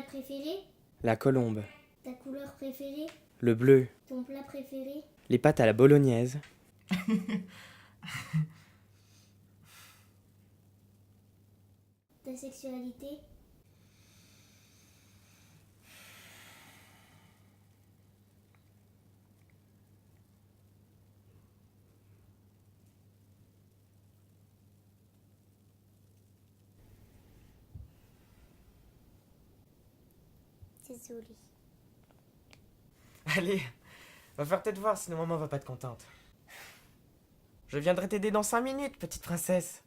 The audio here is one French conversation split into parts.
animal préféré? La colombe. Ta couleur préférée? Le bleu. Ton plat préféré? Les pâtes à la bolognaise. Ta sexualité? Désolée. Allez, va faire peut-être voir, sinon maman va pas être contente. Je viendrai t'aider dans 5 minutes, petite princesse.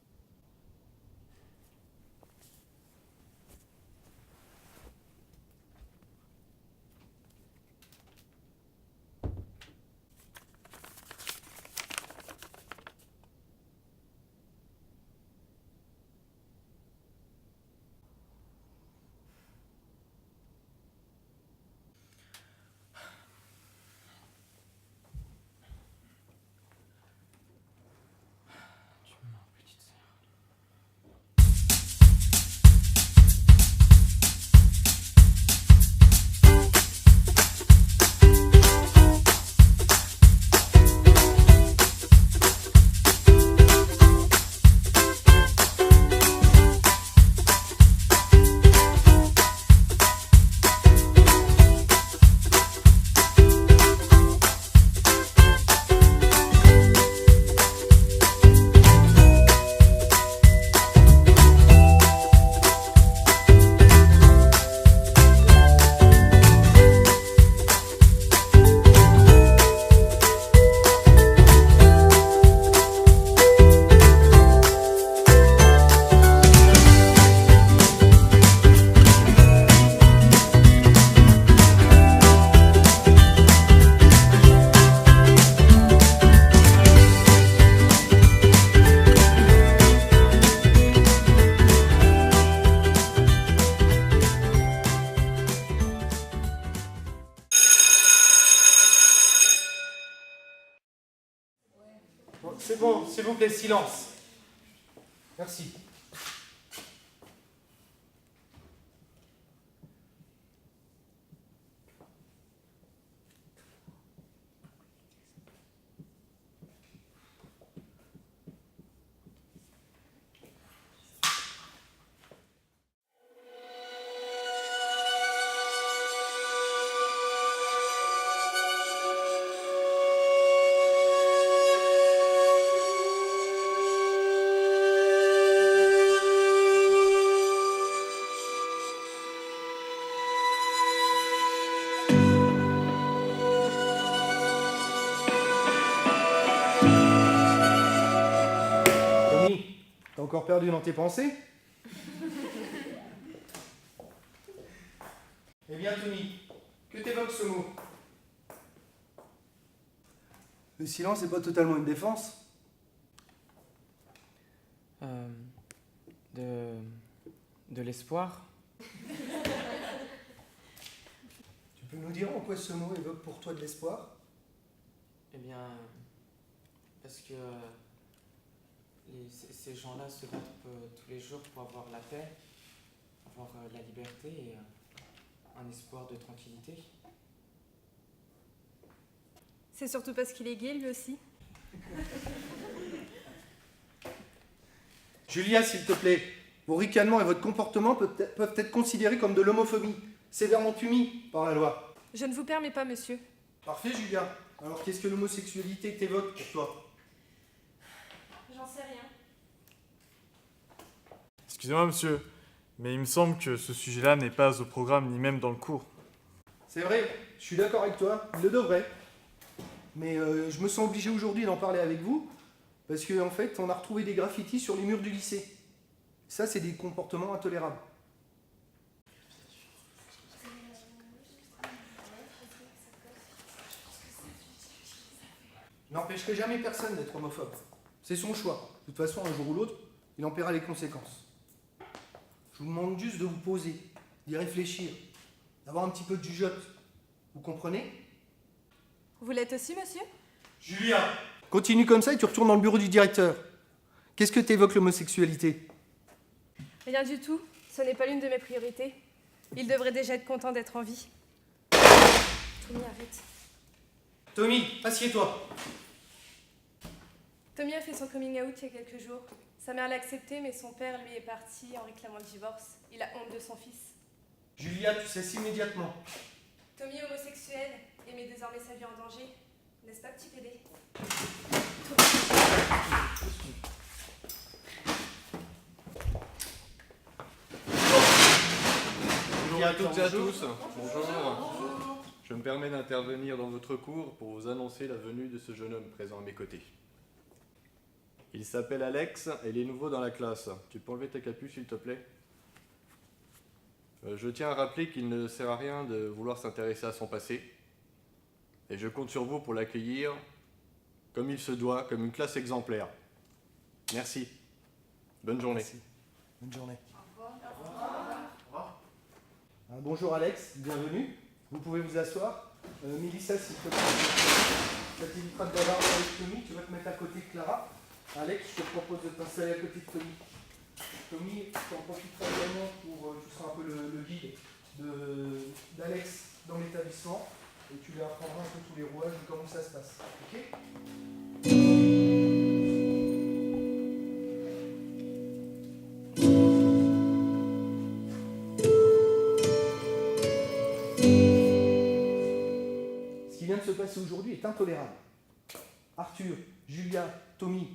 Bon, c'est bon, s'il vous plaît, silence. Merci. Tommy, t'es encore perdu dans tes pensées? Eh bien, Tommy, que t'évoque ce mot? Le silence n'est pas totalement une défense. De l'espoir. Tu peux nous dire en quoi ce mot évoque pour toi de l'espoir? Eh bien, parce que ces gens-là se battent tous les jours pour avoir la paix, avoir la liberté et un espoir de tranquillité. C'est surtout parce qu'il est gay, lui aussi. Julia, s'il te plaît, vos ricanements et votre comportement peuvent être considérés comme de l'homophobie, sévèrement punis par la loi. Je ne vous permets pas, monsieur. Parfait, Julia. Alors, qu'est-ce que l'homosexualité t'évoque pour toi? J'en sais rien. Excusez-moi, monsieur, mais il me semble que ce sujet-là n'est pas au programme ni même dans le cours. C'est vrai, je suis d'accord avec toi, il le devrait. Mais je me sens obligé aujourd'hui d'en parler avec vous, parce qu'en fait, on a retrouvé des graffitis sur les murs du lycée. Ça, c'est des comportements intolérables. Je n'empêcherai jamais personne d'être homophobe. C'est son choix. De toute façon, un jour ou l'autre, il en paiera les conséquences. Je vous demande juste de vous poser, d'y réfléchir, d'avoir un petit peu de jugeote. Vous comprenez? Vous l'êtes aussi, monsieur? Julia! Continue comme ça et tu retournes dans le bureau du directeur. Qu'est-ce que t'évoque l'homosexualité? Rien du tout. Ce n'est pas l'une de mes priorités. Il devrait déjà être content d'être en vie. Tommy, arrête. Tommy, assieds-toi. Tommy a fait son coming out il y a quelques jours. Sa mère l'a accepté, mais son père, lui, est parti en réclamant le divorce. Il a honte de son fils. Julia, tu cesses immédiatement. Tommy est homosexuel et met désormais sa vie en danger. N'est-ce pas, petit PD? Bonjour à toutes et à tous. Bonjour. Je me permets d'intervenir dans votre cours pour vous annoncer la venue de ce jeune homme présent à mes côtés. Il s'appelle Alex et il est nouveau dans la classe. Tu peux enlever ta capuche s'il te plaît? Je tiens à rappeler qu'il ne sert à rien de vouloir s'intéresser à son passé. Et je compte sur vous pour l'accueillir comme il se doit, comme une classe exemplaire. Merci. Bonne journée. Merci. Bonne journée. Bonjour Alex, bienvenue. Vous pouvez vous asseoir. Mélissa, s'il te plaît, ça t'évitera de bavarder avec Tommy. Tu vas te mettre à côté de Clara. Alex, je te propose de t'installer à côté de Tommy. Tommy, tu en profiteras également pour. Tu seras un peu le guide d'Alex dans l'établissement. Et tu lui apprendras un peu tous les rouages de comment ça se passe. Ok ? Ce qui vient de se passer aujourd'hui est intolérable. Arthur, Julia, Tommy,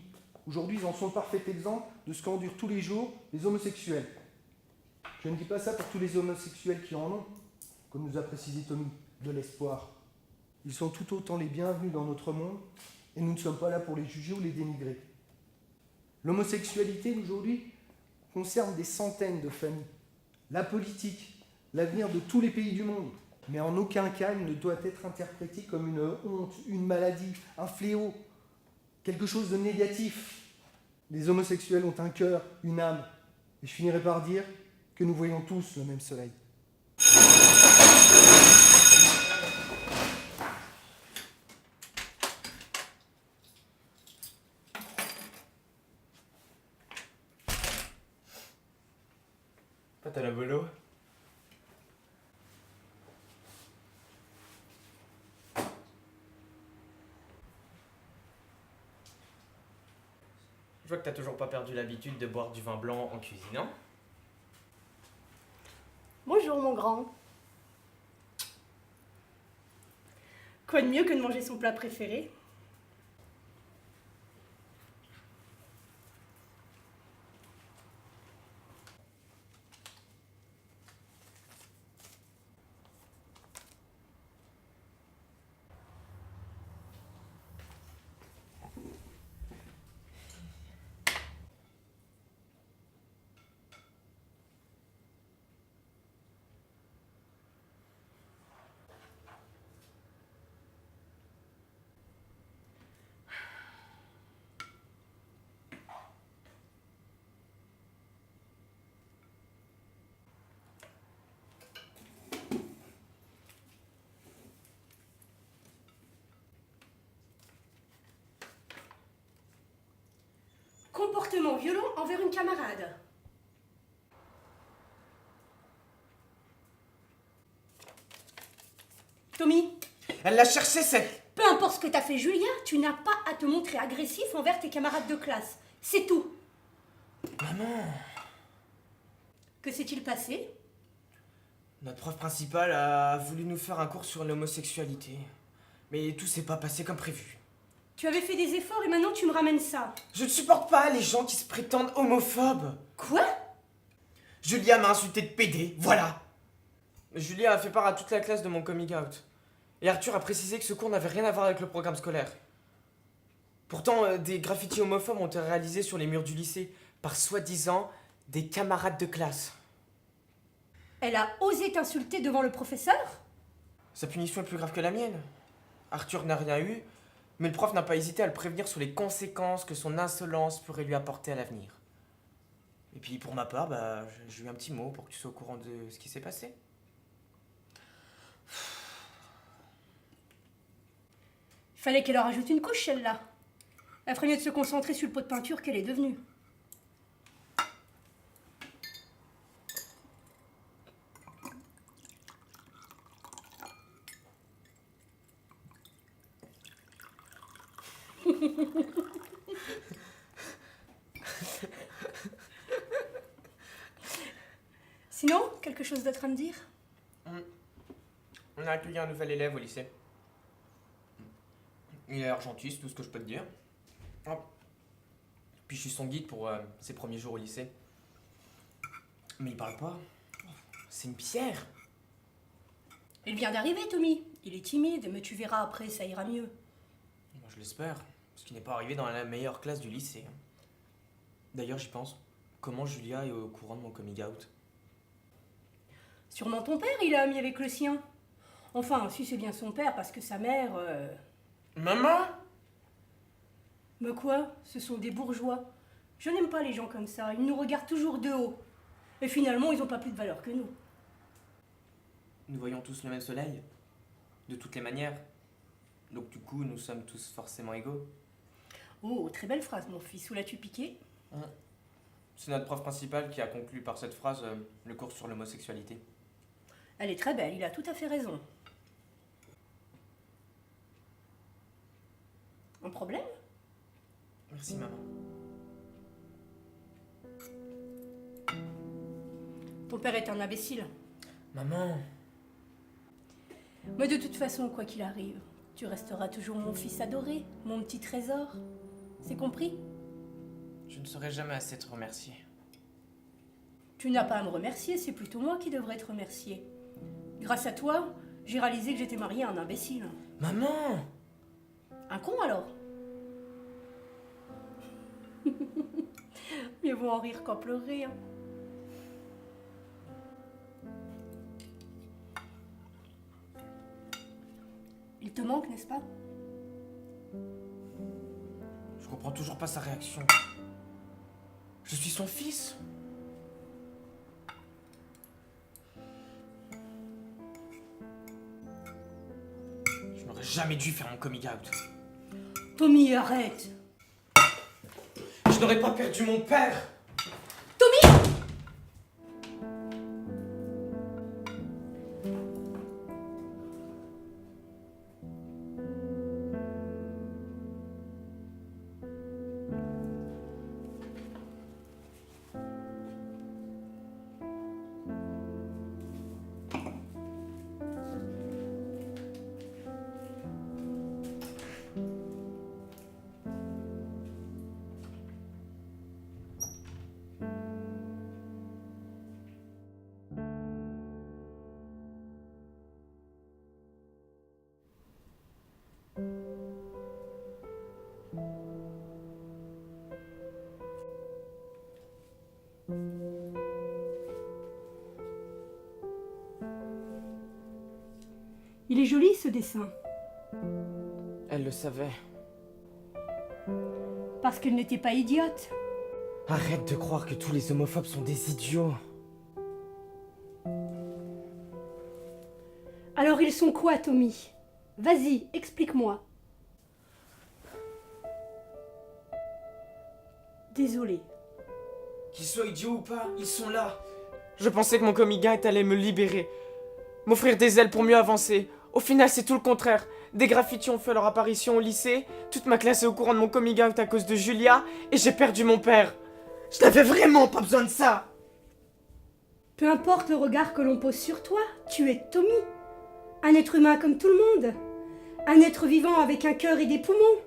aujourd'hui ils en sont le parfait exemple de ce qu'endurent tous les jours les homosexuels. Je ne dis pas ça pour tous les homosexuels qui en ont, comme nous a précisé Tommy, de l'espoir. Ils sont tout autant les bienvenus dans notre monde et nous ne sommes pas là pour les juger ou les dénigrer. L'homosexualité aujourd'hui concerne des centaines de familles. La politique, l'avenir de tous les pays du monde. Mais en aucun cas, il ne doit être interprété comme une honte, une maladie, un fléau, quelque chose de négatif. Les homosexuels ont un cœur, une âme. Et je finirai par dire que nous voyons tous le même soleil. T'as la bolo? Je vois que t'as toujours pas perdu l'habitude de boire du vin blanc en cuisinant. Bonjour mon grand. Quoi de mieux que de manger son plat préféré? Comportement violent envers une camarade. Tommy, Elle l'a cherché cette... peu importe ce que t'as fait Julia, tu n'as pas à te montrer agressif envers tes camarades de classe. C'est tout. Maman, Que s'est-il passé? notre prof principal a voulu nous faire un cours sur l'homosexualité. Mais tout s'est pas passé comme prévu. Tu avais fait des efforts et maintenant tu me ramènes ça. Je ne supporte pas les gens qui se prétendent homophobes. Quoi? Julia m'a insulté de PD, voilà. Julia a fait part à toute la classe de mon coming out. Et Arthur a précisé que ce cours n'avait rien à voir avec le programme scolaire. Pourtant, des graffitis homophobes ont été réalisés sur les murs du lycée par soi-disant des camarades de classe. Elle a osé t'insulter devant le professeur? Sa punition est plus grave que la mienne. Arthur n'a rien eu, mais le prof n'a pas hésité à le prévenir sur les conséquences que son insolence pourrait lui apporter à l'avenir. Et puis pour ma part, j'ai eu un petit mot pour que tu sois au courant de ce qui s'est passé. Fallait qu'elle leur ajoute une couche, celle-là. Elle ferait mieux de se concentrer sur le pot de peinture qu'elle est devenue. Sinon, quelque chose d'autre à me dire? On a accueilli un nouvel élève au lycée. Il est gentil, c'est tout ce que je peux te dire. Hop. Puis je suis son guide pour ses premiers jours au lycée. Mais il parle pas. C'est une pierre. Il vient d'arriver, Tommy. Il est timide, mais tu verras après, ça ira mieux. Moi, je l'espère, parce qu'il n'est pas arrivé dans la meilleure classe du lycée. D'ailleurs, j'y pense. Comment Julia est au courant de mon coming out? Sûrement ton père, il a ami avec le sien. Enfin, si c'est bien son père, parce que sa mère... Maman? Mais quoi? Ce sont des bourgeois. Je n'aime pas les gens comme ça. Ils nous regardent toujours de haut. Et finalement, ils n'ont pas plus de valeur que nous. Nous voyons tous le même soleil. De toutes les manières. Donc du coup, nous sommes tous forcément égaux. Oh, très belle phrase, mon fils. Où l'as-tu piqué? C'est notre prof principal qui a conclu par cette phrase le cours sur l'homosexualité. Elle est très belle, il a tout à fait raison. Un problème? Merci, maman. Ton père est un imbécile. Maman? Mais de toute façon, quoi qu'il arrive, tu resteras toujours mon fils adoré, mon petit trésor. C'est compris? Je ne saurais jamais assez te remercier. Tu n'as pas à me remercier, c'est plutôt moi qui devrais te remercier. Grâce à toi, j'ai réalisé que j'étais mariée à un imbécile. Maman! Un con alors? Mieux vaut en rire qu'en pleurer. Hein. Il te manque, n'est-ce pas? Je comprends toujours pas sa réaction. Je suis son fils. Je n'aurais jamais dû faire mon coming out. Tommy, arrête! Je n'aurais pas perdu mon père. Tommy! Il est joli ce dessin, Elle le savait. parce qu'elle n'était pas idiote. Arrête de croire que tous les homophobes sont des idiots. Alors ils sont quoi, Tommy? Vas-y, explique-moi. Désolée. Qu'ils soient idiots ou pas, ils sont là. Je pensais que mon coming out allait me libérer. M'offrir des ailes pour mieux avancer. Au final, c'est tout le contraire. Des graffitis ont fait leur apparition au lycée. Toute ma classe est au courant de mon coming out à cause de Julia. Et j'ai perdu mon père. Je n'avais vraiment pas besoin de ça. Peu importe le regard que l'on pose sur toi, tu es Tommy. Un être humain comme tout le monde. Un être vivant avec un cœur et des poumons.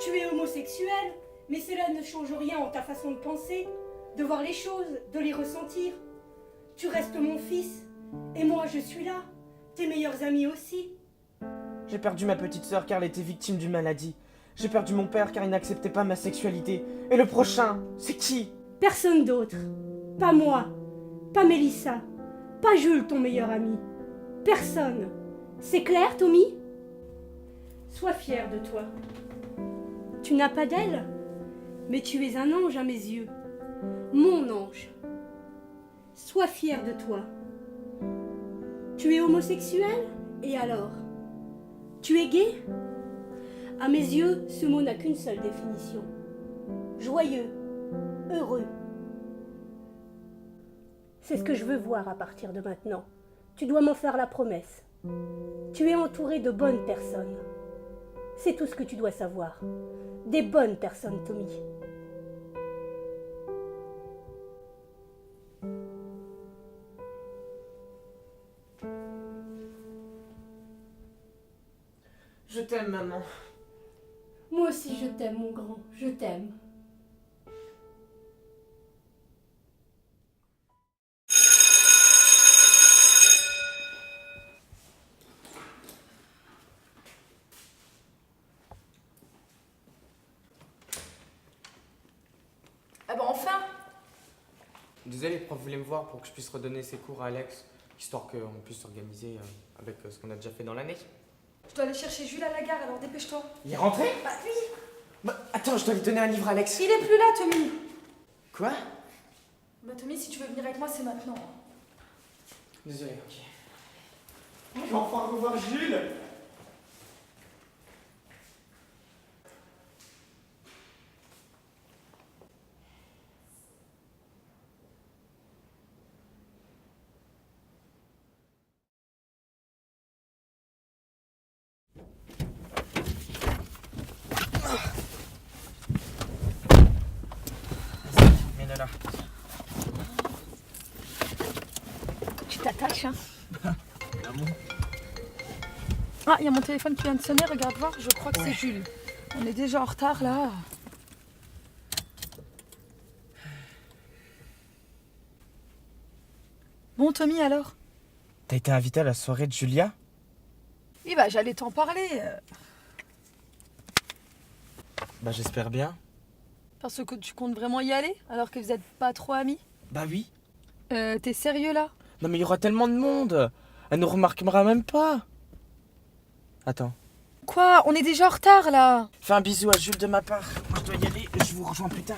Tu es homosexuel, mais cela ne change rien en ta façon de penser, de voir les choses, de les ressentir. Tu restes mon fils, et moi je suis là, tes meilleurs amis aussi. J'ai perdu ma petite sœur car elle était victime d'une maladie. J'ai perdu mon père car il n'acceptait pas ma sexualité. Et le prochain, c'est qui? Personne d'autre. Pas moi, pas Mélissa, pas Jules, ton meilleur ami. Personne. C'est clair, Tommy? Sois fier de toi. Tu n'as pas d'aile, mais tu es un ange à mes yeux. Mon ange. Sois fier de toi. Tu es homosexuel? Et alors? Tu es gay? À mes yeux, ce mot n'a qu'une seule définition. Joyeux, heureux. C'est ce que je veux voir à partir de maintenant. Tu dois m'en faire la promesse. Tu es entouré de bonnes personnes. C'est tout ce que tu dois savoir. Des bonnes personnes, Tommy. Je t'aime, maman. Moi aussi, je t'aime, mon grand. Je t'aime. Ah bah enfin! Désolé, le prof voulait me voir pour que je puisse redonner ses cours à Alex, histoire qu'on puisse s'organiser avec ce qu'on a déjà fait dans l'année. Je dois aller chercher Jules à la gare, alors dépêche-toi. Il est rentré? Bah oui! Bah, attends, je dois lui donner un livre à Alex. Il est plus là, Tommy! Quoi? Bah Tommy, si tu veux venir avec moi, c'est maintenant. Désolé, ok. Je vais enfin revoir Jules. Mets-le là. Tu t'attaches, hein? Ah, il y a mon téléphone qui vient de sonner, regarde voir, je crois que c'est Jules. On est déjà en retard là. Bon, Tommy, alors? T'as été invité à la soirée de Julia? Oui, bah j'allais t'en parler. Bah j'espère bien. Parce que tu comptes vraiment y aller, alors que vous êtes pas trop amis? Bah oui. T'es sérieux là? Non mais il y aura tellement de monde. Elle nous remarquera même pas. Attends. Quoi? On est déjà en retard là! Fais un bisou à Jules de ma part. Moi je dois y aller, je vous rejoins plus tard.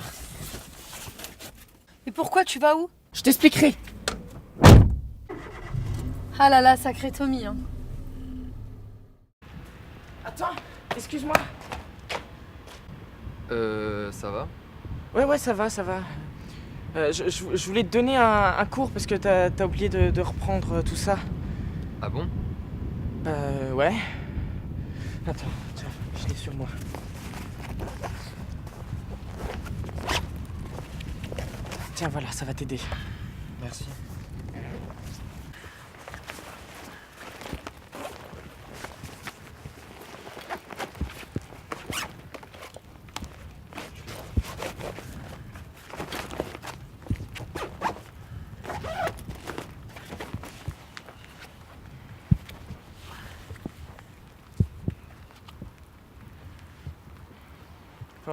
Mais pourquoi tu vas où? Je t'expliquerai. Ah là là, sacré Tommy, hein. Attends, excuse-moi. Ça va? Ouais, ça va. Je voulais te donner un cours parce que t'as oublié de reprendre tout ça. Ah bon? Ouais. Attends, tiens, je l'ai sur moi. Tiens, voilà, ça va t'aider. Merci.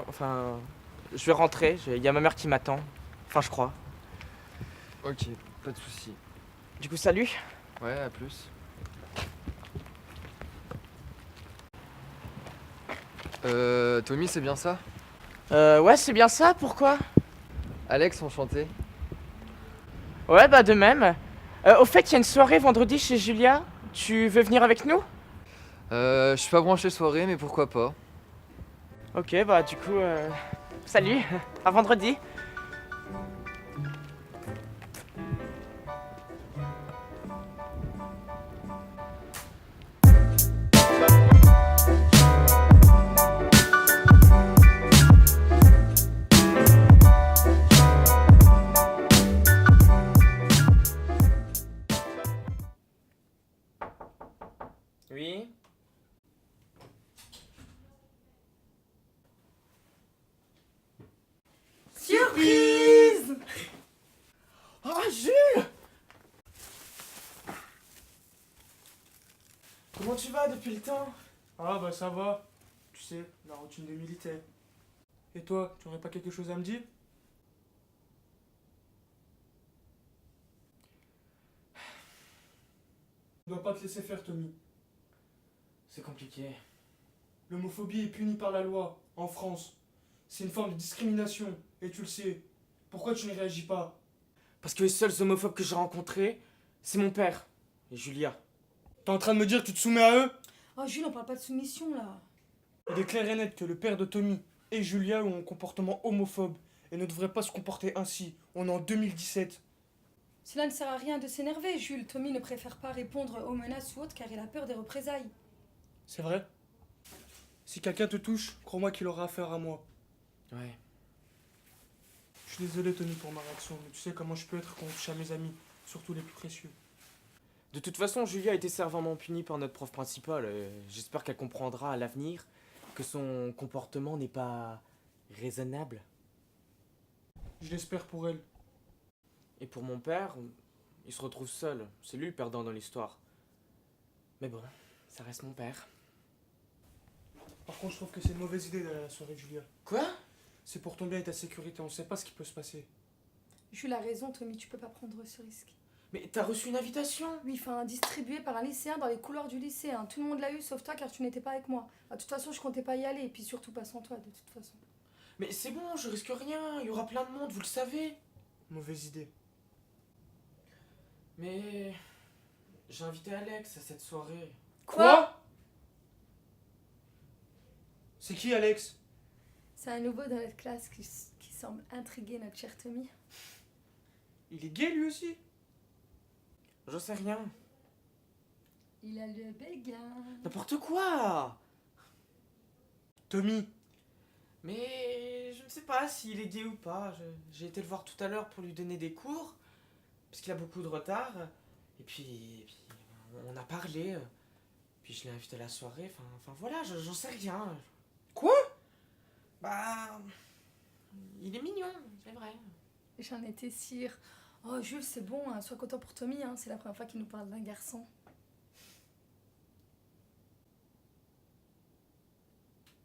Enfin, je vais rentrer, il y a ma mère qui m'attend. Enfin, je crois. Ok, pas de soucis. Du coup, salut. Ouais, à plus. Tommy, c'est bien ça? Ouais, c'est bien ça, pourquoi? Alex, enchanté. Ouais, bah de même. Au fait, il y a une soirée vendredi chez Julia. Tu veux venir avec nous? Je suis pas branché soirée, mais pourquoi pas? Ok, bah du coup, salut, à vendredi. Oui. Surprise! Oh, Jules! Comment tu vas depuis le temps? Ah bah ça va, tu sais, la routine des militaires. Et toi, tu aurais pas quelque chose à me dire? Tu dois pas te laisser faire, Tommy. C'est compliqué. L'homophobie est punie par la loi, en France. C'est une forme de discrimination, et tu le sais. Pourquoi tu ne réagis pas? Parce que les seuls homophobes que j'ai rencontrés, c'est mon père et Julia. T'es en train de me dire que tu te soumets à eux? Oh Jules, on parle pas de soumission là. Il est clair et net que le père de Tommy et Julia ont un comportement homophobe et ne devraient pas se comporter ainsi. On est en 2017. Cela ne sert à rien de s'énerver, Jules. Tommy ne préfère pas répondre aux menaces ou autres car il a peur des représailles. C'est vrai? Si quelqu'un te touche, crois-moi qu'il aura affaire à moi. Ouais. Je suis désolé, Tony, pour ma réaction, mais tu sais comment je peux être quand on touche à mes amis, surtout les plus précieux. De toute façon, Julia a été sévèrement punie par notre prof principale. J'espère qu'elle comprendra à l'avenir que son comportement n'est pas raisonnable. Je l'espère pour elle. Et pour mon père, il se retrouve seul. C'est lui le perdant dans l'histoire. Mais bon, ça reste mon père. Par contre, je trouve que c'est une mauvaise idée d'aller à la soirée de Julia. Quoi? C'est pour ton bien et ta sécurité, on sait pas ce qui peut se passer. Jules a raison, Tommy, tu peux pas prendre ce risque. Mais t'as reçu une invitation? Oui, enfin, distribué par un lycéen dans les couloirs du lycée. Hein. Tout le monde l'a eu, sauf toi, car tu n'étais pas avec moi. De toute façon, je comptais pas y aller, et puis surtout pas sans toi, de toute façon. Mais c'est bon, je risque rien. Il y aura plein de monde, vous le savez. Mauvaise idée. Mais j'ai invité Alex à cette soirée. Quoi? C'est qui, Alex? C'est un nouveau dans notre classe qui semble intriguer notre cher Tommy. Il est gay, lui aussi? J'en sais rien. Il a le béguin. N'importe quoi. Tommy. Mais je ne sais pas s'il est gay ou pas. J'ai été le voir tout à l'heure pour lui donner des cours, parce qu'il a beaucoup de retard. Et puis on a parlé. Puis je l'ai invité à la soirée. Enfin voilà, j'en sais rien. Quoi? Bah, il est mignon, c'est vrai. J'en étais sûre. Oh, Jules, c'est bon, hein, sois content pour Tommy, hein, c'est la première fois qu'il nous parle d'un garçon.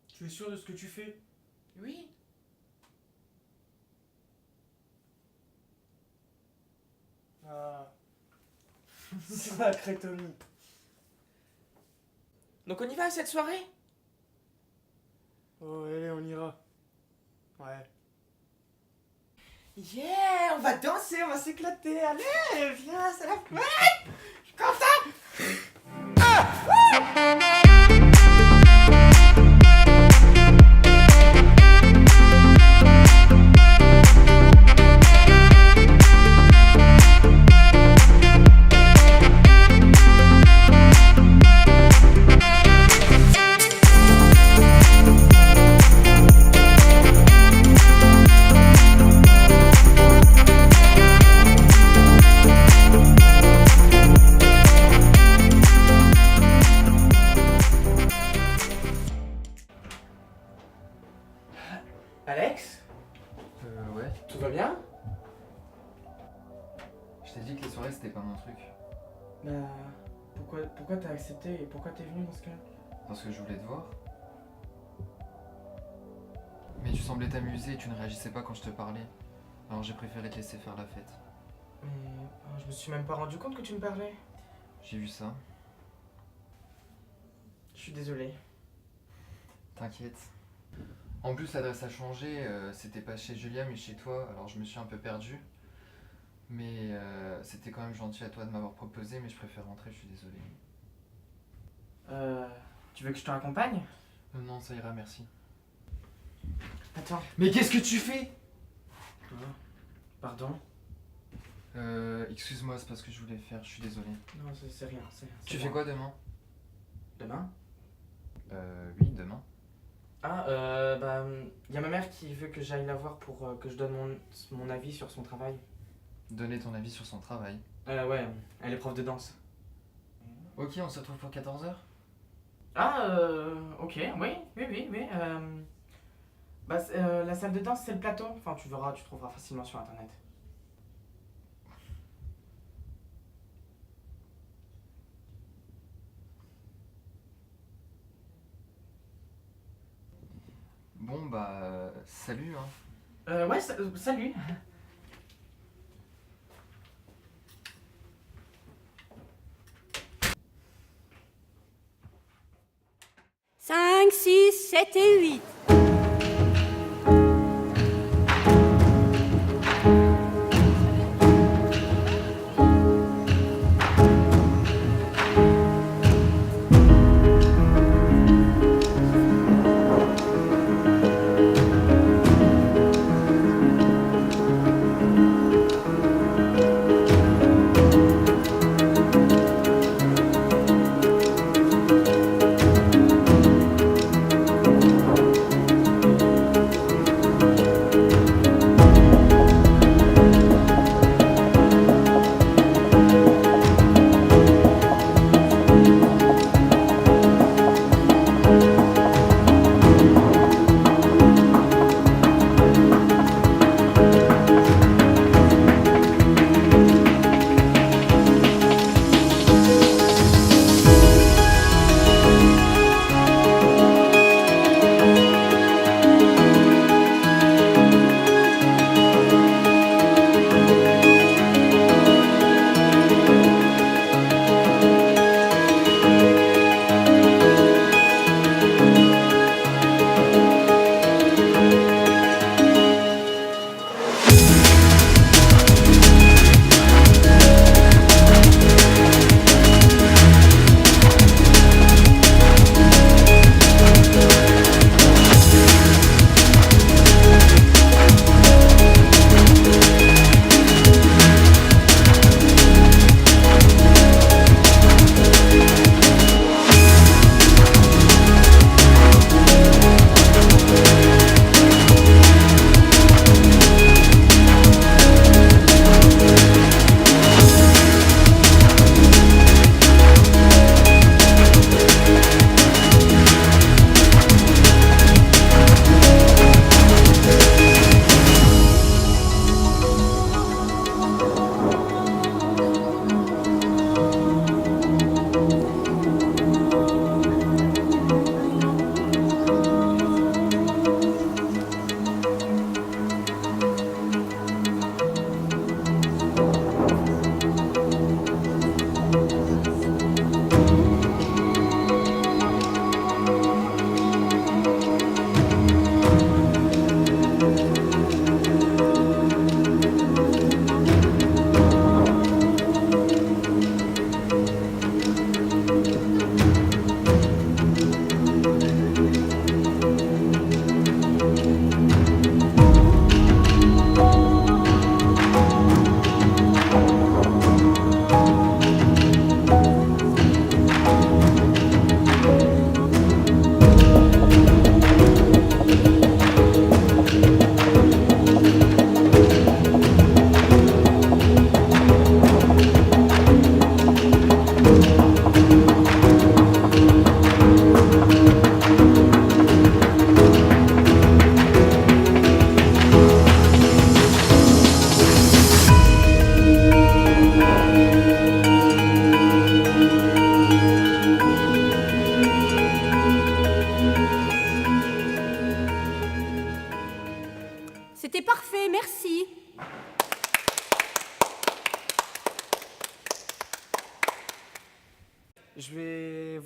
Tu es sûr de ce que tu fais? Oui. Ah. Sacré Tommy. Donc on y va à cette soirée? Oh, allez, on ira. Ouais. Yeah, on va danser, on va s'éclater. Allez, viens, c'est la fête. Je suis content. Alex, Ouais. tout va bien? Je t'ai dit que les soirées c'était pas mon truc. Bah, pourquoi t'as accepté et pourquoi t'es venu dans ce cas? Parce que je voulais te voir. Mais tu semblais t'amuser et tu ne réagissais pas quand je te parlais. Alors j'ai préféré te laisser faire la fête. Mais je me suis même pas rendu compte que tu me parlais. J'ai vu ça. Je suis désolé. T'inquiète. En plus l'adresse a changé, c'était pas chez Julia mais chez toi, alors je me suis un peu perdu. Mais c'était quand même gentil à toi de m'avoir proposé, mais je préfère rentrer, je suis désolé. Tu veux que je te raccompagne? Non, ça ira, merci. Attends. Mais qu'est-ce que tu fais? Pardon? Excuse-moi, c'est pas ce que je voulais faire, je suis désolé. Non, c'est rien, c'est rien. Tu fais quoi demain? Demain? Oui, demain. Bah, y a ma mère qui veut que j'aille la voir pour que je donne mon avis sur son travail. Donner ton avis sur son travail. Ouais, elle est prof de danse. Ok, on se retrouve pour 14h? Ok, oui. Bah, la salle de danse, c'est le plateau. Enfin, tu verras, tu trouveras facilement sur internet. Bon, bah, salut, hein. Ouais, salut. Cinq, 6, 7 et 8.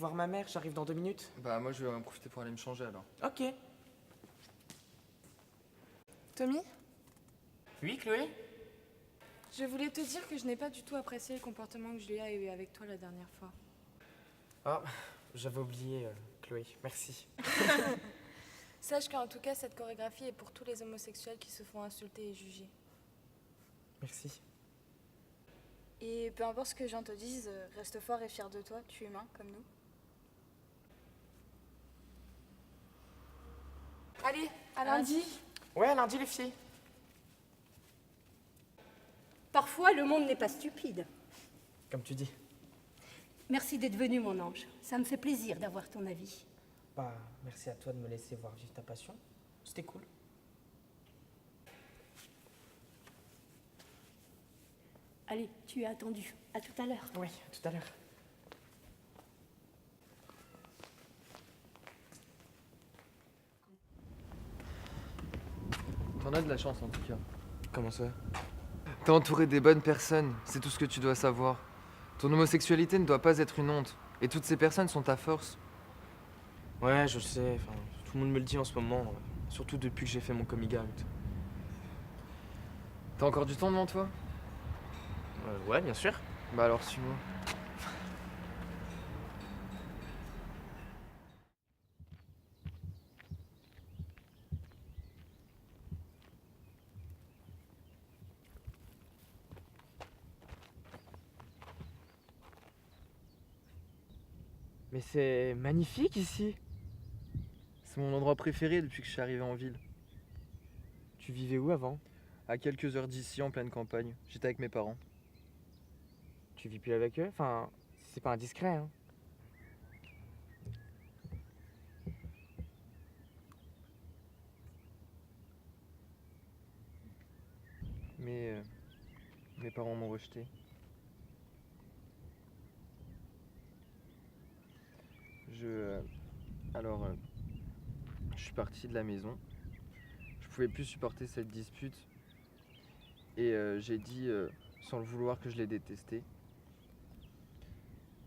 voir ma mère, j'arrive dans 2 minutes. Bah moi je vais en profiter pour aller me changer alors. Ok. Tommy, Oui, Chloé? je voulais te dire que je n'ai pas du tout apprécié le comportement que Julia a eu avec toi la dernière fois. Ah, j'avais oublié, Chloé, merci. Sache qu'en tout cas, cette chorégraphie est pour tous les homosexuels qui se font insulter et juger. Merci. Et peu importe ce que les gens te disent, reste fort et fier de toi, tu es humain comme nous. Allez, à lundi. Ouais, à lundi les filles. Parfois, le monde n'est pas stupide. Comme tu dis. Merci d'être venu, mon ange. Ça me fait plaisir d'avoir ton avis. Bah, merci à toi de me laisser voir vivre ta passion. C'était cool. Allez, tu es attendu. À tout à l'heure. Oui, à tout à l'heure. T'en as de la chance en tout cas. Comment ça? T'es entouré des bonnes personnes, c'est tout ce que tu dois savoir. Ton homosexualité ne doit pas être une honte. Et toutes ces personnes sont ta force. Ouais, je le sais. Enfin, tout le monde me le dit en ce moment. Surtout depuis que j'ai fait mon coming out. T'as encore du temps devant toi? Ouais, bien sûr. Bah alors suis-moi. Mais c'est magnifique ici. C'est mon endroit préféré depuis que je suis arrivé en ville. Tu vivais où avant? À quelques heures d'ici, en pleine campagne. J'étais avec mes parents. Tu vis plus avec eux? Enfin, c'est pas indiscret, hein. Mais mes parents m'ont rejeté. Je suis parti de la maison. Je pouvais plus supporter cette dispute. Et j'ai dit, sans le vouloir, que je les détestais.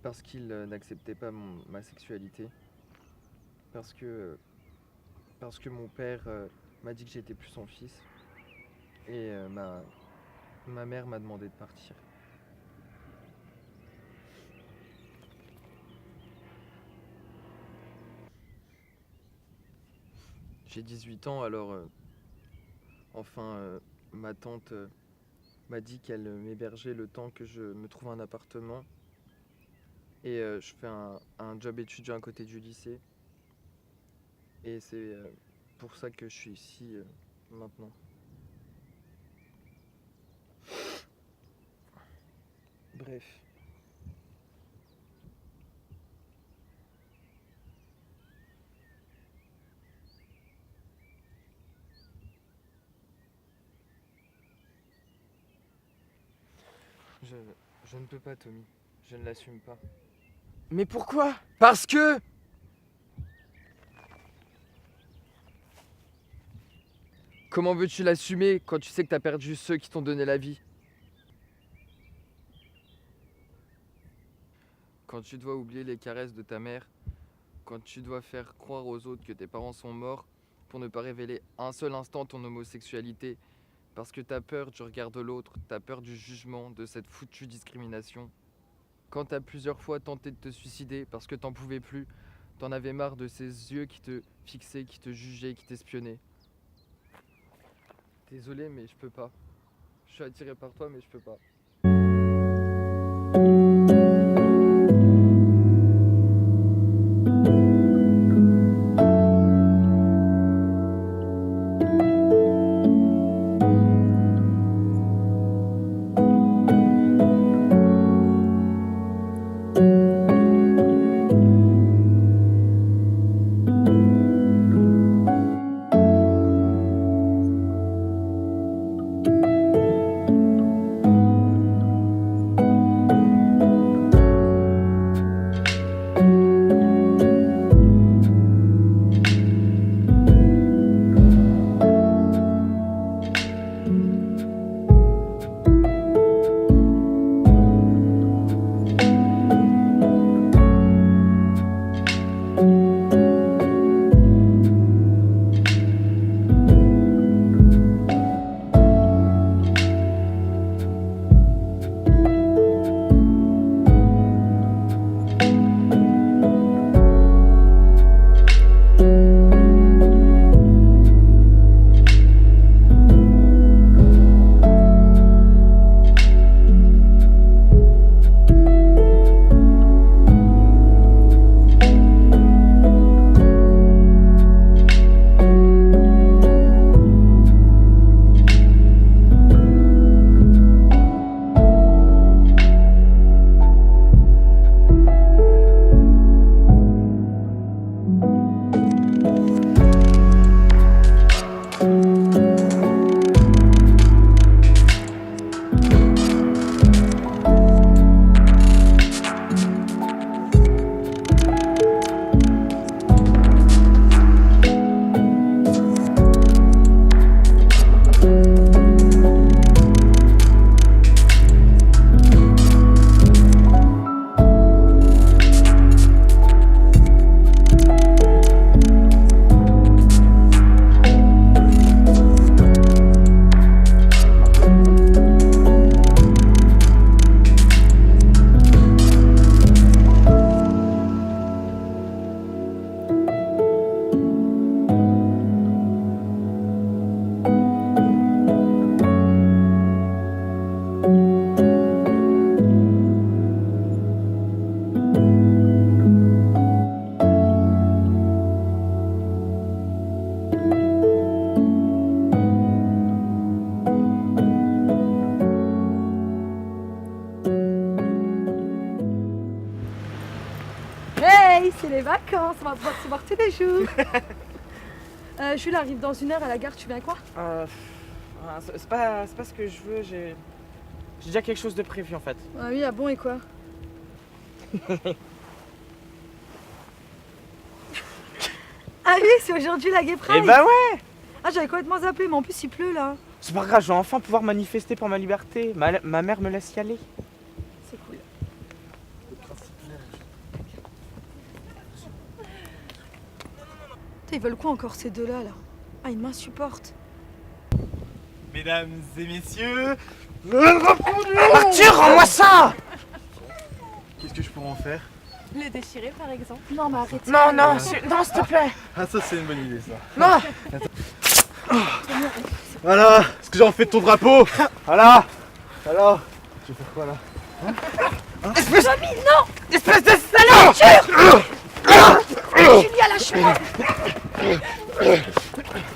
Parce qu'ils n'acceptaient pas ma sexualité. Parce que mon père m'a dit que j'étais plus son fils. Et ma mère m'a demandé de partir. J'ai 18 ans, alors ma tante m'a dit qu'elle m'hébergeait le temps que je me trouve un appartement. Et je fais un job étudiant à côté du lycée. Et c'est pour ça que je suis ici maintenant. Bref. Je ne peux pas, Tommy. Je ne l'assume pas. Mais pourquoi? Parce que... Comment veux-tu l'assumer quand tu sais que t'as perdu ceux qui t'ont donné la vie? Quand tu dois oublier les caresses de ta mère, quand tu dois faire croire aux autres que tes parents sont morts pour ne pas révéler un seul instant ton homosexualité, parce que t'as peur du regard de l'autre, t'as peur du jugement, de cette foutue discrimination. Quand t'as plusieurs fois tenté de te suicider parce que t'en pouvais plus, t'en avais marre de ces yeux qui te fixaient, qui te jugeaient, qui t'espionnaient. Désolé, mais je peux pas. Je suis attiré par toi, mais je peux pas. ça va pouvoir se voir tous les jours. Jules arrive dans 1 heure à la gare, tu viens avec moi? C'est pas ce que je veux, j'ai déjà quelque chose de prévu en fait. Ah oui, ah bon, et quoi? Ah oui, c'est aujourd'hui la Gay Pride. Eh bah ouais! Ah, j'avais complètement zappé, mais en plus il pleut là. C'est pas grave, je vais enfin pouvoir manifester pour ma liberté. Ma mère me laisse y aller. C'est cool. Putain, ils veulent quoi encore ces deux-là là? Ah, ils m'insupportent. Mesdames et messieurs, Arthur, rends-moi ça! qu'est-ce que je pourrais en faire? Le déchirer par exemple. Non, mais arrête. Non, non, non, s'il te plaît! Ah, ça, c'est une bonne idée, ça. Non! Voilà, ce que j'en fais de ton drapeau. Voilà. Alors, tu veux faire quoi là? Espèce de salope! Julia, lâche-moi.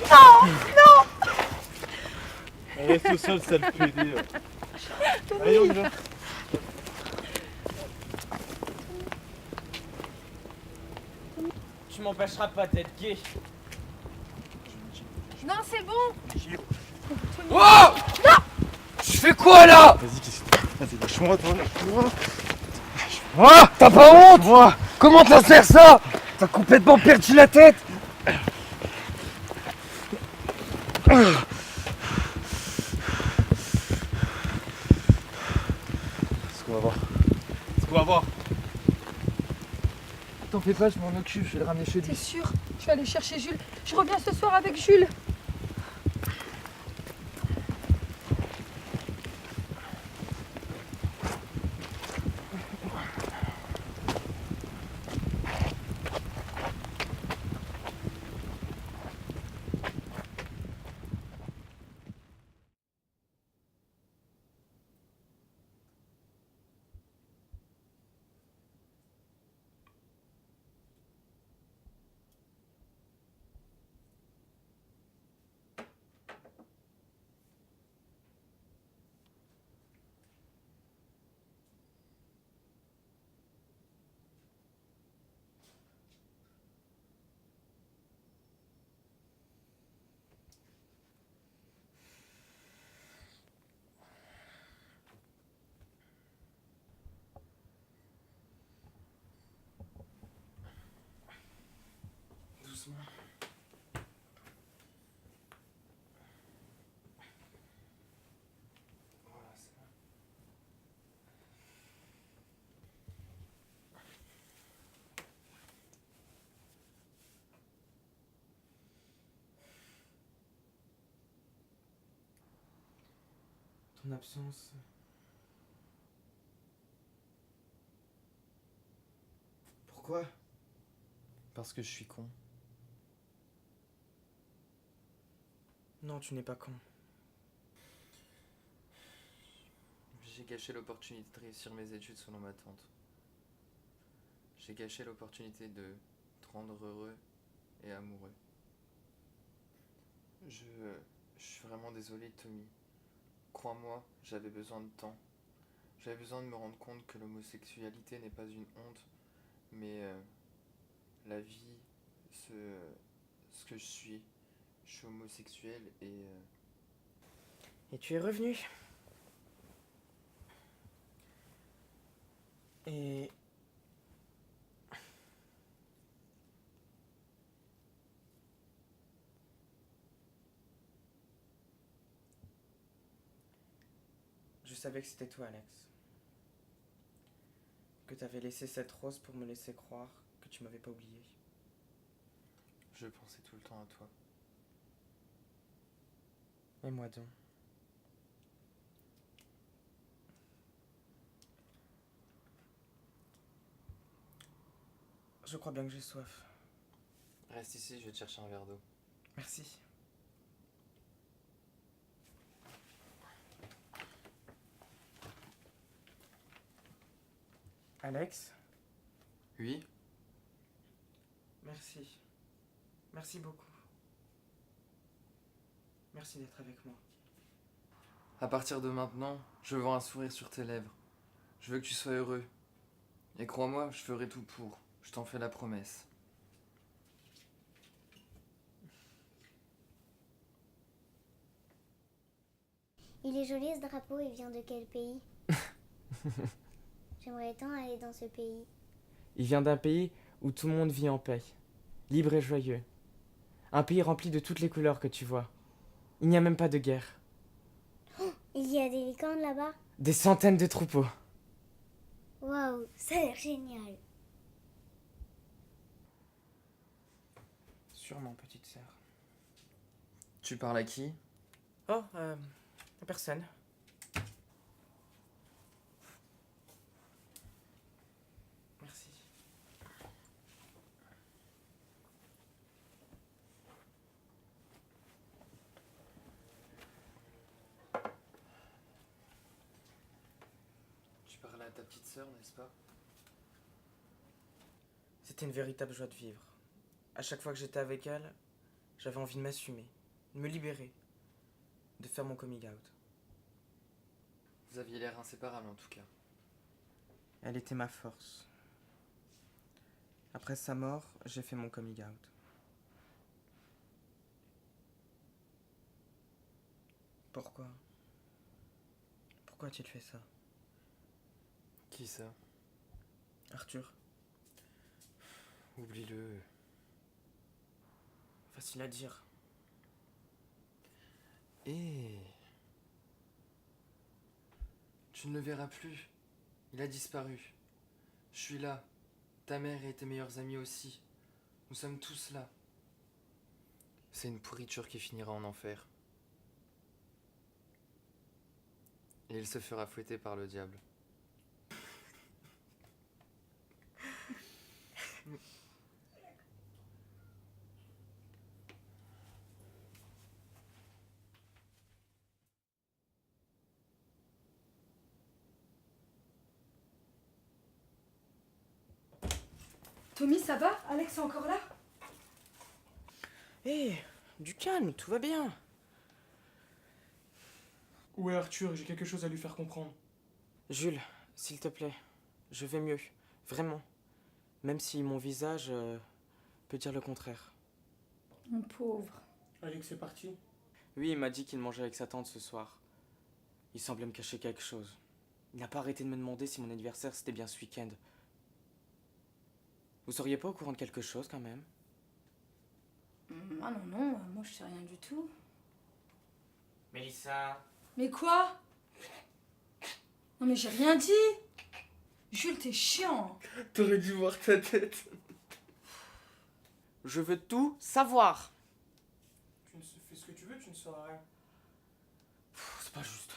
Non, non. Reste au sol, sale PD. Allez, on y va. Tu m'empêcheras pas d'être gay. Non, c'est bon. Oh! Non! Tu fais quoi là? Vas-y, qu'est-ce que tu... Vas-y, lâche-moi, toi, lâche-moi. T'as pas honte? Moi. Comment t'as fait ça? T'as complètement perdu la tête. Ce qu'on va voir. Ce qu'on va voir. T'en fais pas, je m'en occupe, je vais le ramener chez T'es lui. sûr? Je vais aller chercher Jules. Je reviens ce soir avec Jules. Doucement. Voilà, c'est bon. Ton absence. Pourquoi? Parce que je suis con. Non, tu n'es pas con. J'ai gâché l'opportunité de réussir mes études selon ma tante. J'ai gâché l'opportunité de te rendre heureux et amoureux. Je suis vraiment désolé, Tommy. Crois-moi, j'avais besoin de temps. J'avais besoin de me rendre compte que l'homosexualité n'est pas une honte, mais la vie, ce que je suis. Je suis homosexuel Et tu es revenu. Et... je savais que c'était toi, Alex. Que t'avais laissé cette rose pour me laisser croire que tu m'avais pas oublié. je pensais tout le temps à toi. Et moi donc. Je crois bien que j'ai soif. Reste ici, je vais te chercher un verre d'eau. Merci. Alex, Oui? merci. Merci beaucoup. Merci d'être avec moi. À partir de maintenant, je veux voir un sourire sur tes lèvres. Je veux que tu sois heureux. Et crois-moi, je ferai tout pour. Je t'en fais la promesse. Il est joli ce drapeau, il vient de quel pays? J'aimerais tant aller dans ce pays. Il vient d'un pays où tout le monde vit en paix, libre et joyeux. Un pays rempli de toutes les couleurs que tu vois. Il n'y a même pas de guerre. Il y a des licornes là-bas? Des centaines de troupeaux. Waouh, ça a l'air génial. Sûrement, petite sœur. Tu parles à qui? Oh, à personne. Merci. Tu parlais à ta petite sœur, n'est-ce pas? C'était une véritable joie de vivre. À chaque fois que j'étais avec elle, j'avais envie de m'assumer, de me libérer, de faire mon coming out. Vous aviez l'air inséparables en tout cas. Elle était ma force. Après sa mort, j'ai fait mon coming out. Pourquoi? Pourquoi as-tu fait ça? Qui ça? Arthur. Oublie-le. Facile à dire. Et tu ne le verras plus. Il a disparu. Je suis là. Ta mère et tes meilleurs amis aussi. Nous sommes tous là. C'est une pourriture qui finira en enfer. Et il se fera fouetter par le diable. Tommy, ça va? Alex est encore là? Hé, du calme, tout va bien. Où est Arthur? J'ai quelque chose à lui faire comprendre. Jules, s'il te plaît, je vais mieux, vraiment. Même si mon visage peut dire le contraire. Mon pauvre. Alex est parti. Oui, il m'a dit qu'il mangeait avec sa tante ce soir. Il semblait me cacher quelque chose. Il n'a pas arrêté de me demander si mon anniversaire c'était bien ce week-end. Vous seriez pas au courant de quelque chose quand même? Ah non, moi je sais rien du tout. Mélissa. Mais quoi? Non mais j'ai rien dit. Jules, t'es chiant. T'aurais dû voir ta tête. Je veux tout savoir. Tu ne fais ce que tu veux, tu ne sauras rien. C'est pas juste.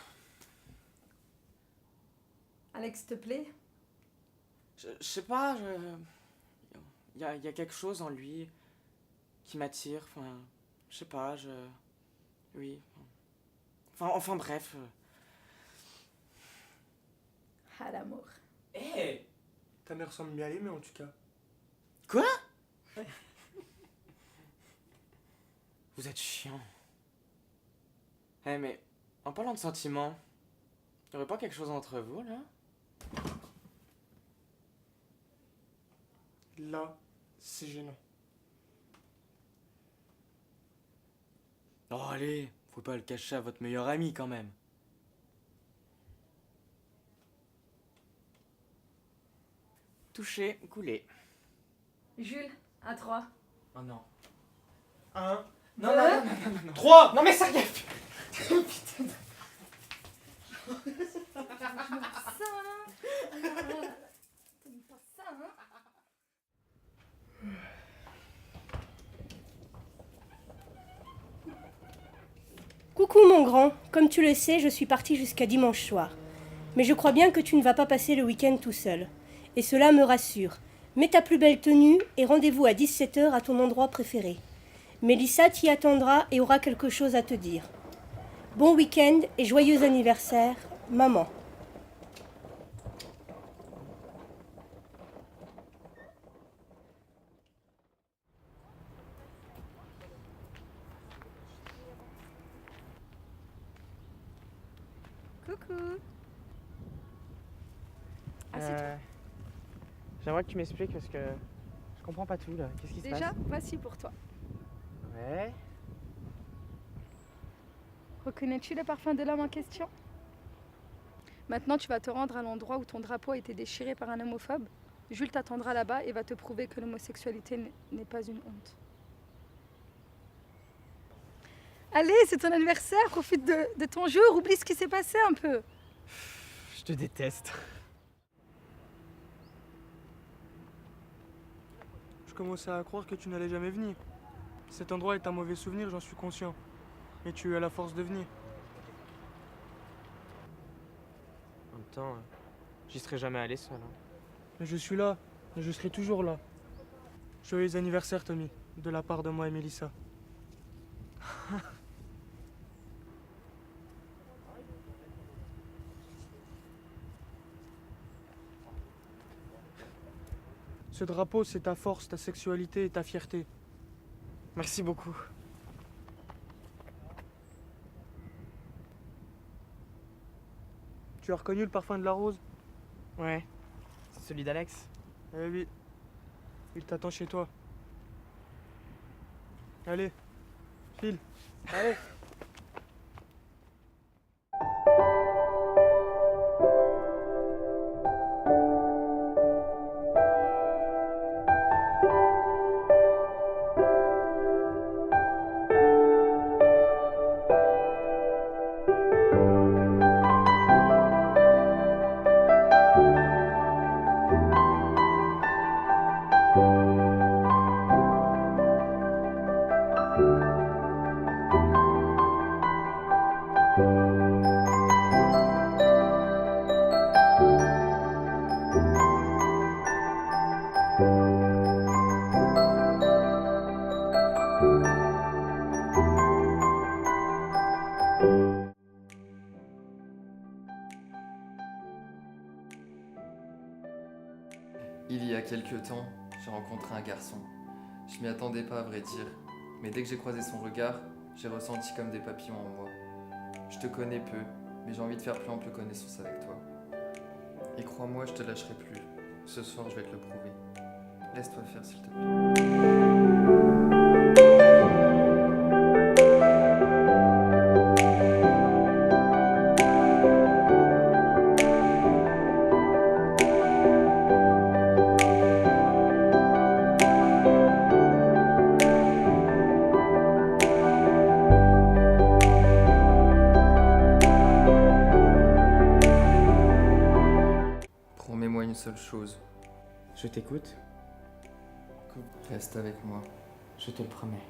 Alex, s'il te plaît. Je sais pas, il y a quelque chose en lui qui m'attire, enfin, je sais pas, oui. Enfin bref. Ah, l'amour. Hé Ta mère semble bien l'aimer en tout cas. Quoi? Vous êtes chiant. Eh mais, en parlant de sentiments, y aurait pas quelque chose entre vous, là? Là, c'est gênant. Oh allez, faut pas le cacher à votre meilleur ami quand même. Touché, coulé. Jules, à 3. Oh non. 1, Non, non, non, non, non. 3. Non mais sérieux. Putain. Ça, t'aimes pas ça, hein? Coucou mon grand, comme tu le sais, je suis partie jusqu'à dimanche soir. Mais je crois bien que tu ne vas pas passer le week-end tout seul. Et cela me rassure. Mets ta plus belle tenue et rendez-vous à 17h à ton endroit préféré. Mélissa t'y attendra et aura quelque chose à te dire. Bon week-end et joyeux anniversaire, maman. Coucou. J'aimerais que tu m'expliques parce que je comprends pas tout là. Qu'est-ce qui se passe? Déjà, voici pour toi. Ouais. Reconnais-tu le parfum de l'homme en question? Maintenant, tu vas te rendre à l'endroit où ton drapeau a été déchiré par un homophobe. Jules t'attendra là-bas et va te prouver que l'homosexualité n'est pas une honte. Allez, c'est ton anniversaire, profite de ton jour, oublie ce qui s'est passé un peu. Je te déteste. Je commençais à croire que tu n'allais jamais venir. Cet endroit est un mauvais souvenir, j'en suis conscient. Mais tu as la force de venir. En même temps, j'y serais jamais allé seul. Mais je suis là, et je serai toujours là. Joyeux anniversaire, Tommy, de la part de moi et Mélissa. Ce drapeau, c'est ta force, ta sexualité et ta fierté. Merci beaucoup. Tu as reconnu le parfum de la rose? Ouais, c'est celui d'Alex. Eh oui, il t'attend chez toi. Allez, file. Allez. Il y a quelques temps, j'ai rencontré un garçon. Je m'y attendais pas à vrai dire, mais dès que j'ai croisé son regard, j'ai ressenti comme des papillons en moi. Je te connais peu, mais j'ai envie de faire plus ample connaissance avec toi. Et crois-moi, je te lâcherai plus. Ce soir, je vais te le prouver. Laisse-toi faire, s'il te plaît. Promets-moi une seule chose. Je t'écoute. Reste avec moi. Je te le promets.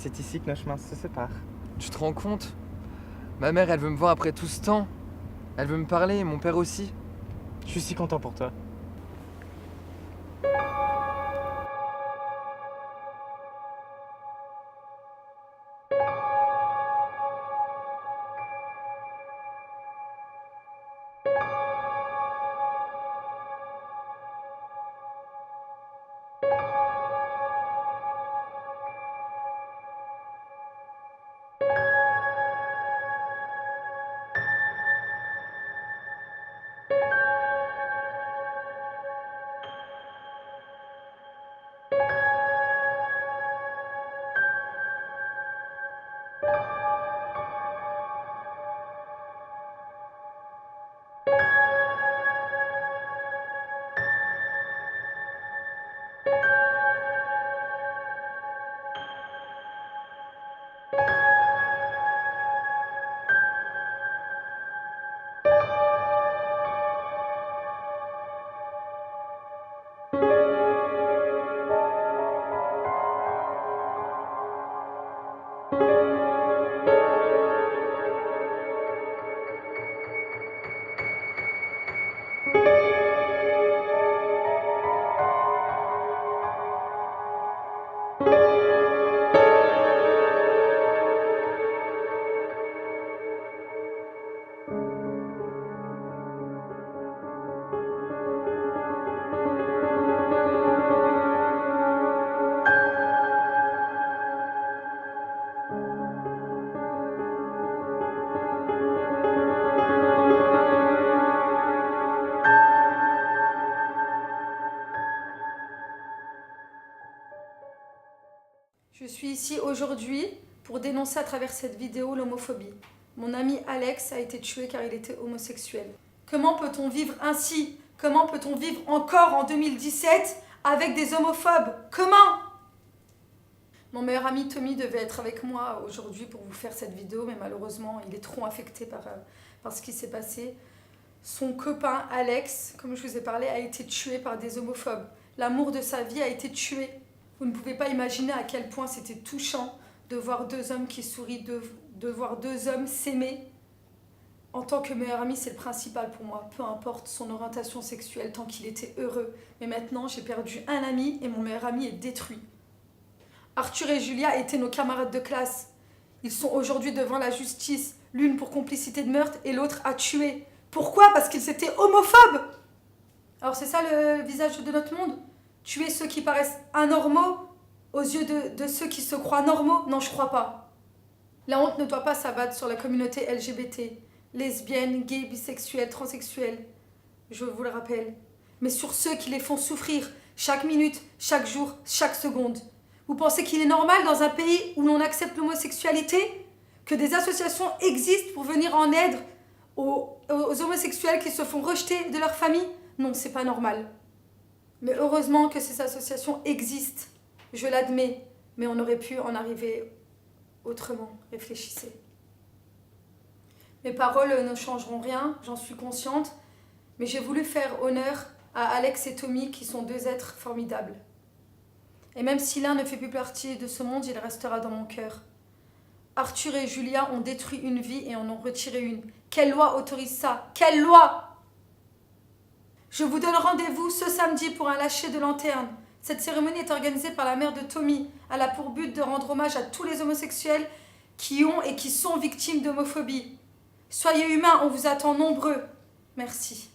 c'est ici que nos chemins se séparent. Tu te rends compte? Ma mère, elle veut me voir après tout ce temps. Elle veut me parler, et mon père aussi. Je suis si content pour toi. Je suis ici aujourd'hui pour dénoncer à travers cette vidéo l'homophobie. Mon ami Alex a été tué car il était homosexuel. Comment peut-on vivre ainsi? Comment peut-on vivre encore en 2017 avec des homophobes? Comment? Mon meilleur ami Tommy devait être avec moi aujourd'hui pour vous faire cette vidéo, mais malheureusement, il est trop affecté par ce qui s'est passé. Son copain Alex, comme je vous ai parlé, a été tué par des homophobes. L'amour de sa vie a été tué. Vous ne pouvez pas imaginer à quel point c'était touchant de voir deux hommes qui sourient, de voir deux hommes s'aimer. En tant que meilleur ami, c'est le principal pour moi. Peu importe son orientation sexuelle, tant qu'il était heureux. Mais maintenant, j'ai perdu un ami et mon meilleur ami est détruit. Arthur et Julia étaient nos camarades de classe. Ils sont aujourd'hui devant la justice, l'une pour complicité de meurtre et l'autre à tuer. Pourquoi? Parce qu'ils étaient homophobes. Alors c'est ça le visage de notre monde? Tuer ceux qui paraissent anormaux aux yeux de ceux qui se croient normaux? Non, je crois pas. La honte ne doit pas s'abattre sur la communauté LGBT, lesbiennes, gays, bisexuelles, transsexuelles, je vous le rappelle, mais sur ceux qui les font souffrir chaque minute, chaque jour, chaque seconde. Vous pensez qu'il est normal dans un pays où l'on accepte l'homosexualité que des associations existent pour venir en aide aux homosexuels qui se font rejeter de leur famille? Non, c'est pas normal. Mais heureusement que ces associations existent. Je l'admets, mais on aurait pu en arriver autrement. Réfléchissez. Mes paroles ne changeront rien, j'en suis consciente, mais j'ai voulu faire honneur à Alex et Tommy qui sont deux êtres formidables. Et même si l'un ne fait plus partie de ce monde, il restera dans mon cœur. Arthur et Julia ont détruit une vie et en ont retiré une. Quelle loi autorise ça? Quelle loi? Je vous donne rendez-vous ce samedi pour un lâcher de lanterne. Cette cérémonie est organisée par la mère de Tommy. Elle a pour but de rendre hommage à tous les homosexuels qui ont et qui sont victimes d'homophobie. Soyez humains, on vous attend nombreux. Merci.